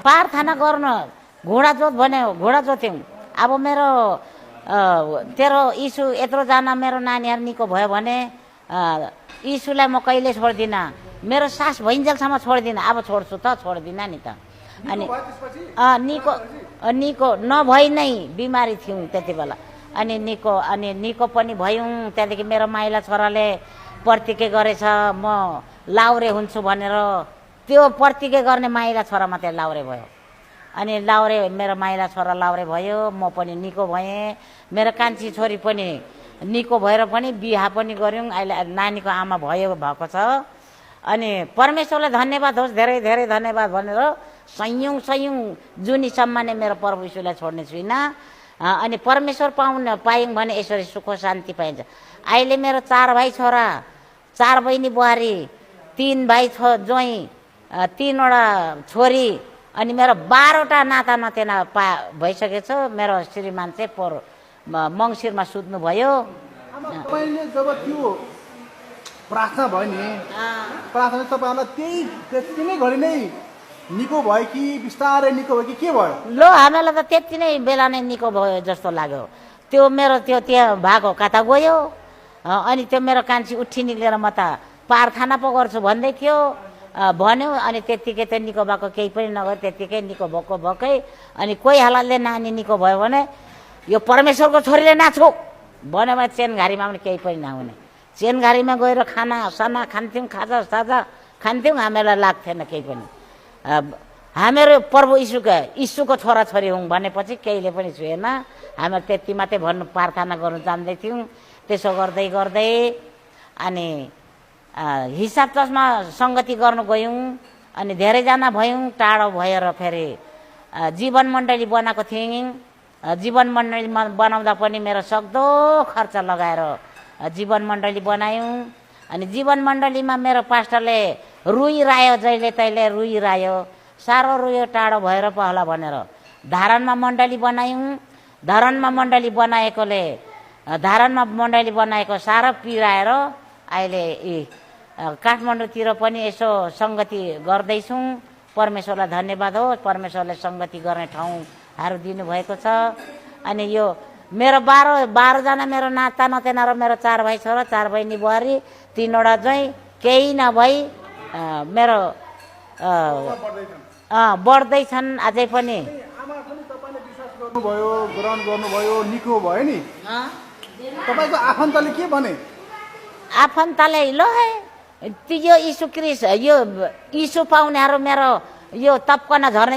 प्रार्थना गर्न घोडा जोत भन्यो घोडा जोत्यौँ। अब मेरो तेरो यीशु यत्रोजना मेरो नानीहरू निको भयो भने यीशुलाई म कहिले छोड्दिनँ, मेरो सास भइन्जेलसम्म छोड्दिनँ। अब छोड्छु त छोड्दिनँ नि त। अनि निको नभई नै बिमारी थियौँ त्यति बेला। अनि निको पनि भयौँ। त्यहाँदेखि मेरो माइला छोराले प्रतिज्ञा गरेछ म लाउरे हुन्छु भनेर। त्यो प्रतिज्ञा गर्ने माइला छोरा मात्रै लाउरे भयो। अनि मेरो माइला छोरा लाउरे भयो, म पनि निको भएँ। मेरो कान्छी छोरी पनि निको भएर पनि बिहा पनि गऱ्यौँ। अहिले नानीको आमा भएको छ। अनि परमेश्वरलाई धन्यवाद होस्, धेरै धेरै धन्यवाद भनेर सयौँ जुनीसम्म नै मेरो प्रभु यीशुलाई छोड्ने छुइनँ। अनि परमेश्वर पायौँ भने यसरी सुख शान्ति पाइन्छ। अहिले मेरो 4 भाइ छोरा, 4 बहिनी बुहारी, 3 भाइ ज्वाइँ, 3वटा छोरी, अनि मेरो 12वटा नाता नातिना भइसकेछ। मेरो श्रीमान चाहिँ मङ्सिरमा सुत्नुभयो। जब त्यो प्रार्थना भयो नि, प्रार्थना तपाईँहरूलाई त्यति नै घडी नै निको भयो कि बिस्तारै निको भयो कि के भयो? लो हामीलाई त त्यति नै बेला नै निको भयो जस्तो लाग्यो। त्यो मेरो त्यहाँ भएको कता गयो। अनि त्यो मेरो कान्छी उठी निक्लेर म त प्रार्थना पो गर्छु भन्दै थियो भन्यो। अनि त्यत्तिकै त निको भएको केही पनि नगयो, त्यत्तिकै निको भएकै। अनि कोही हालतले नानी निको भयो भने यो परमेश्वरको छोरीले नाच्यो भन्यो भने चेनघारीमा पनि केही पनि नहुने। चेनघारीमा गएर खाना साना खान्थ्यौँ, खाजा साजा खान्थ्यौँ, हामीलाई लाग्थेन केही पनि। हामीहरू प्रभु यीशुको छोराछोरी हौँ भनेपछि केहीले पनि छुएन। हामीहरू त्यति मात्रै प्रार्थना गर्नु जान्दैथ्यौँ। त्यसो गर्दै गर्दै अनि हिसाब चस्मा सङ्गति गर्नु गयौँ। अनि धेरैजना भयौँ। टाढो भएर फेरि जीवन मण्डली बनाएको थियौँ। जीवन मण्डली बनाउँदा पनि मेरो सक्दो खर्च लगाएर जीवन मण्डली बनायौँ। अनि जीवन मण्डलीमा मेरो पास्टरले रुइरायो, जहिले तहिले रुइरायो, साह्रो रुयो टाढो भएर पो होला भनेर धारणमा मण्डली बनायौँ। धारणमा मण्डली बनाएको साह्रो पिराएर अहिले काठमाडौँतिर पनि यसो सङ्गति गर्दैछौँ। परमेश्वरलाई धन्यवाद होस्, परमेश्वरले सङ्गति गर्ने ठाउँहरू दिनुभएको छ। अनि यो मेरो 12जना मेरो नाता नातिना र मेरो 4 भाइ छोरा, 4 बहिनी बुहारी, 3वटा ज्वाइँ, केही नभई मेरो बढ्दैछन् अझै पनि। ग्रहण गर्नुभयो, निको भयो नि। तपाईँको आफन्तले के भने? आफन्तले लो है यो यीशु क्रिस्ट यो यीशु पाउनेहरू मेरो यो तपकना झर्ने